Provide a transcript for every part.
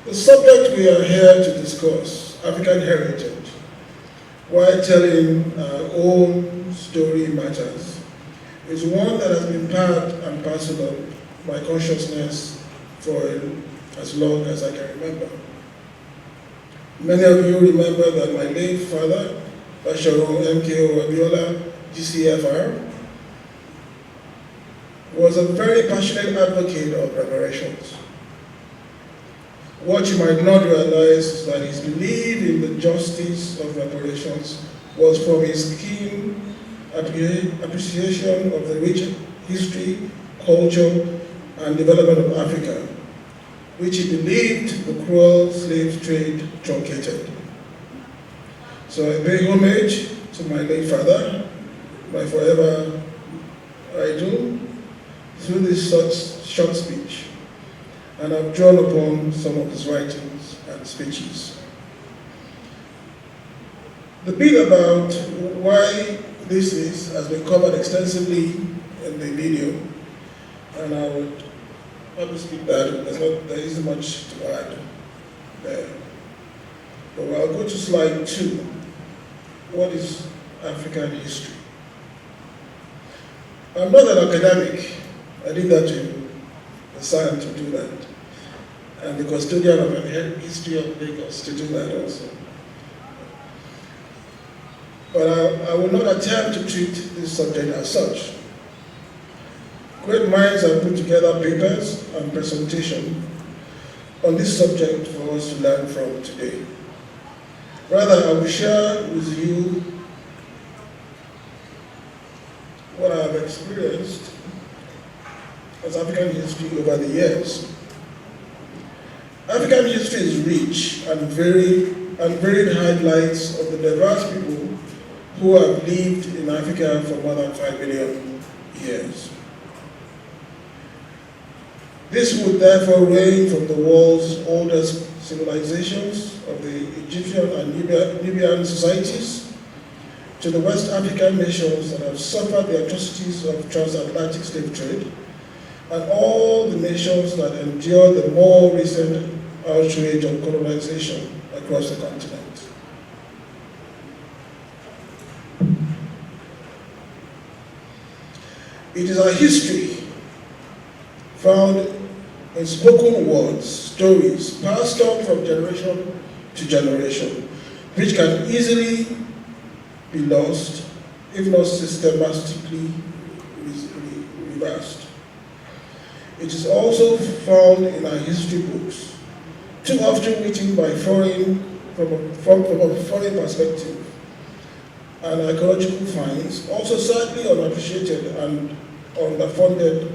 The subject we are here to discuss, African heritage, while telling our own story matters, is one that has been part and parcel of my consciousness for as long as I can remember. Many of you remember that my late father, Basharon MKO Abiola, GCFR, was a very passionate advocate of reparations. What you might not realize is that his belief in the justice of reparations was from his keen appreciation of the rich history, culture, and development of Africa, which he believed the cruel slave trade truncated. So I pay homage to my late father, my forever idol, through this short speech, and I've drawn upon some of his writings and speeches. The bit about why this is has been covered extensively in the video, and I would probably skip that. There isn't much to add there. But I'll go to slide 2. What is African history? I'm not an academic. I did that to assign to do that. And the custodian of the history of Lagos to do that also. But I will not attempt to treat this subject as such. Great minds have put together papers and presentation on this subject for us to learn from today. Rather, I will share with you what I have experienced as African history over the years. African history is rich and varied highlights of the diverse people who have lived in Africa for more than 5 million years. This would therefore range from the world's oldest civilizations of the Egyptian and Nubian societies to the West African nations that have suffered the atrocities of transatlantic slave trade, and all the nations that endure the more recent outrage of colonization across the continent. It is a history found in spoken words, stories, passed on from generation to generation, which can easily be lost if not systematically reversed. It is also found in our history books, too often written by from a foreign perspective, and archaeological finds, also sadly unappreciated and underfunded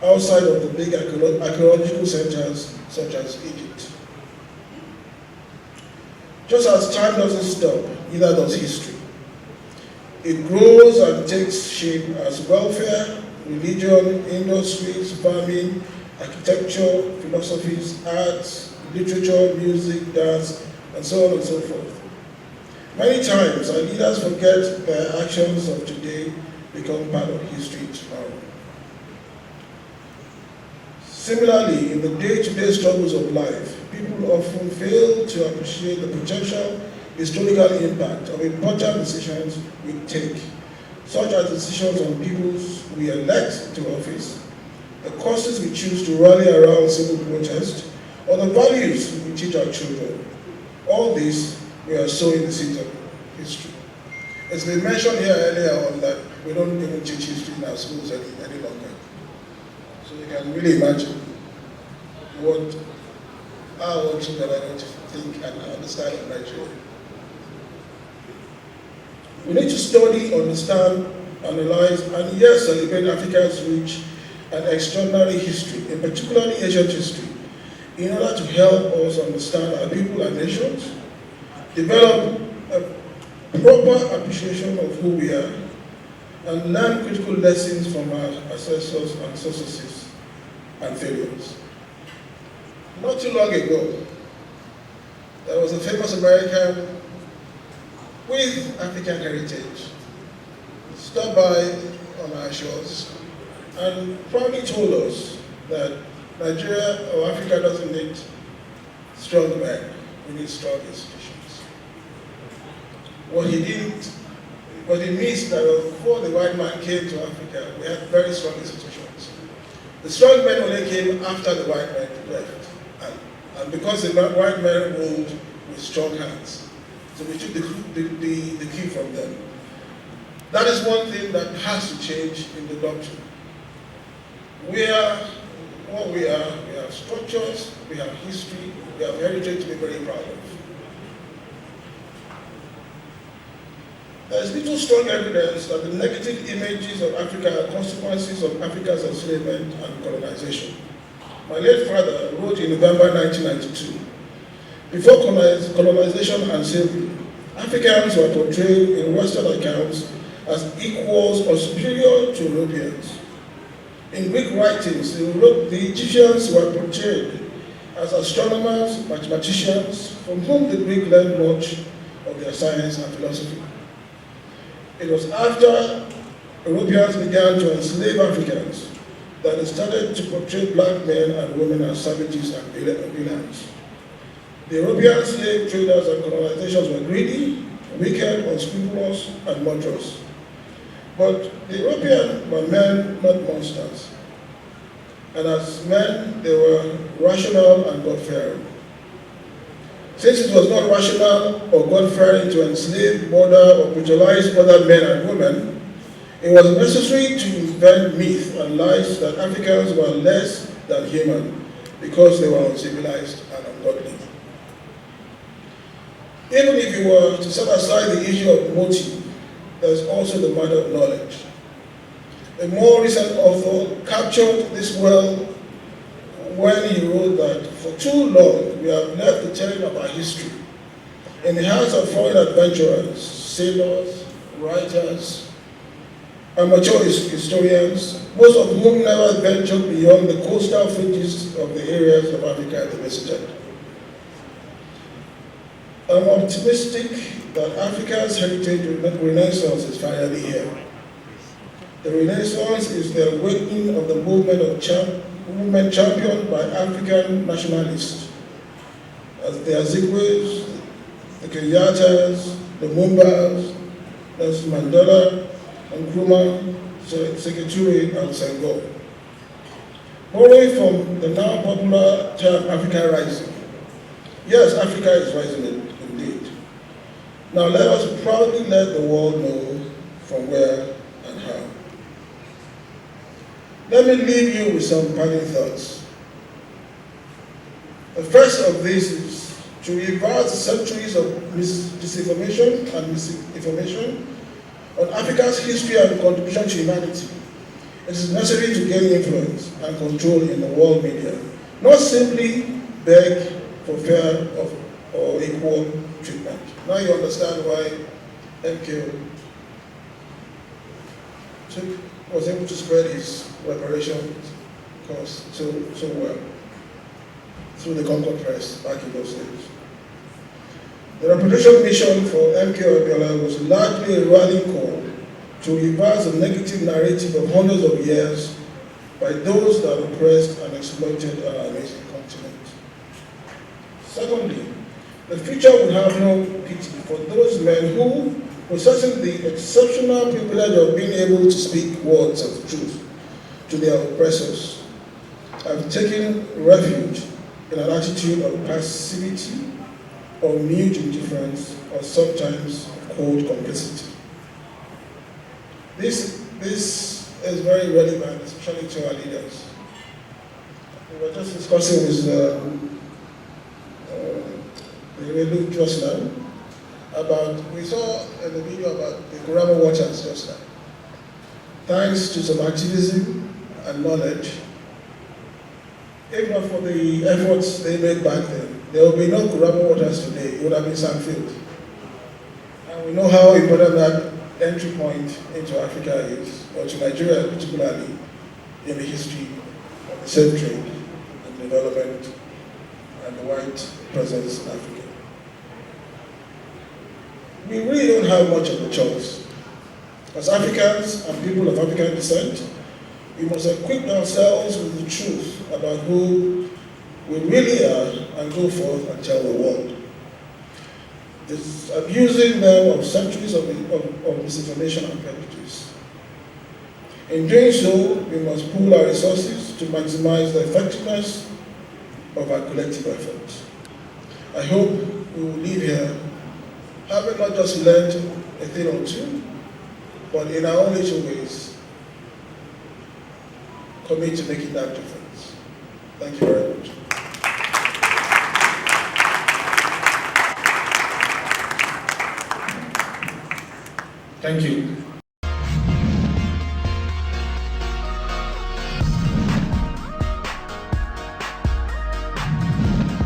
outside of the big archaeological centers such as Egypt. Just as time doesn't stop, neither does history. It grows and takes shape as welfare, religion, industries, farming, architecture, philosophies, arts, literature, music, dance, and so on and so forth. Many times, our leaders forget their actions of today become part of history tomorrow. Similarly, in the day-to-day struggles of life, people often fail to appreciate the potential historical impact of important decisions we take, such as decisions on people we elect to office, the causes we choose to rally around civil protest, or the values we teach our children. All this, we are sowing the seeds of history. It's been mentioned here earlier on that we don't even teach history in our schools any longer. So you can really imagine what our children are going to think and understand of Nigeria. We need to study, understand, analyze, and yes, celebrate Africa's rich and extraordinary history, in particularly ancient history, in order to help us understand our people and nations, develop a proper appreciation of who we are, and learn critical lessons from our ancestors and successes and failures. Not too long ago, there was a famous American with African heritage stopped by on our shores and proudly told us that Nigeria or Africa doesn't need strong men. We need strong institutions. What he missed that before the white man came to Africa, we had very strong institutions. The strong men only came after the white men left. And because the white men ruled with strong hands. So we took the key from them. That is one thing that has to change in the doctrine. We are what we have structures, we have history, we have heritage to be very proud of. There is little strong evidence that the negative images of Africa are consequences of Africa's enslavement and colonization. My late father wrote in November 1992, before colonization and slavery, Africans were portrayed in Western accounts as equals or superior to Europeans. In Greek writings, the Egyptians were portrayed as astronomers, mathematicians, from whom the Greeks learned much of their science and philosophy. It was after Europeans began to enslave Africans that they started to portray black men and women as savages and villains. The European slave traders and colonizations were greedy, wicked, unscrupulous, and murderous. But the Europeans were men, not monsters. And as men, they were rational and God-fearing. Since it was not rational or God-fearing to enslave, murder, or brutalize other men and women, it was necessary to invent myths and lies that Africans were less than human because they were uncivilized and ungodly. Even if you were to set aside the issue of motive, there's also the matter of knowledge. A more recent author captured this well when he wrote that for too long we have left the telling of our history in the hands of foreign adventurers, sailors, writers, amateur historians, most of whom never ventured beyond the coastal fringes of the areas of Africa they visited. I'm optimistic that Africa's heritage renaissance is finally here. The Renaissance is the awakening of the movement championed by African nationalists, as the Azikwe's, the Kenyattas, the Mumbas, Nelson Mandela, Nkrumah, Sekou and Senghor. Borrowing from the now popular term Africa Rising. Yes, Africa is rising indeed. Now let us proudly let the world know from where and how. Let me leave you with some parting thoughts. The first of these is to reverse centuries of disinformation and misinformation on Africa's history and contribution to humanity. It is necessary to gain influence and control in the world media, not simply beg for fair or equal treatment. Now you understand why MK was able to spread his reparation cause so well through the Concord Press back in those days. The reparation mission for MK Abiola was largely a rallying call to reverse the negative narrative of hundreds of years by those that oppressed and exploited our amazing continent. Secondly, the future will have no pity for those men who, possessing the exceptional privilege of being able to speak words of truth to their oppressors, have taken refuge in an attitude of passivity or mute indifference or sometimes cold complicity. This is very relevant, especially to our leaders. We were just discussing with Luke just now about, we saw in the video about the Kurama waters just now. Thanks to some activism and knowledge, if not for the efforts they made back then, there will be no Kurama waters today. It would have been sandfield. And we know how important that entry point into Africa is, or to Nigeria particularly, in the history of the slave trade and development and the white presence in Africa. We really don't have much of a choice. As Africans and people of African descent, we must equip ourselves with the truth about who we really are and go forth and tell the world. Abusing them of centuries of misinformation and prejudice. In doing so, we must pool our resources to maximize the effectiveness of our collective efforts. I hope we will leave here having not just learned a thing or two, but in our own little ways, commit to making that difference. Thank you very much. Thank you.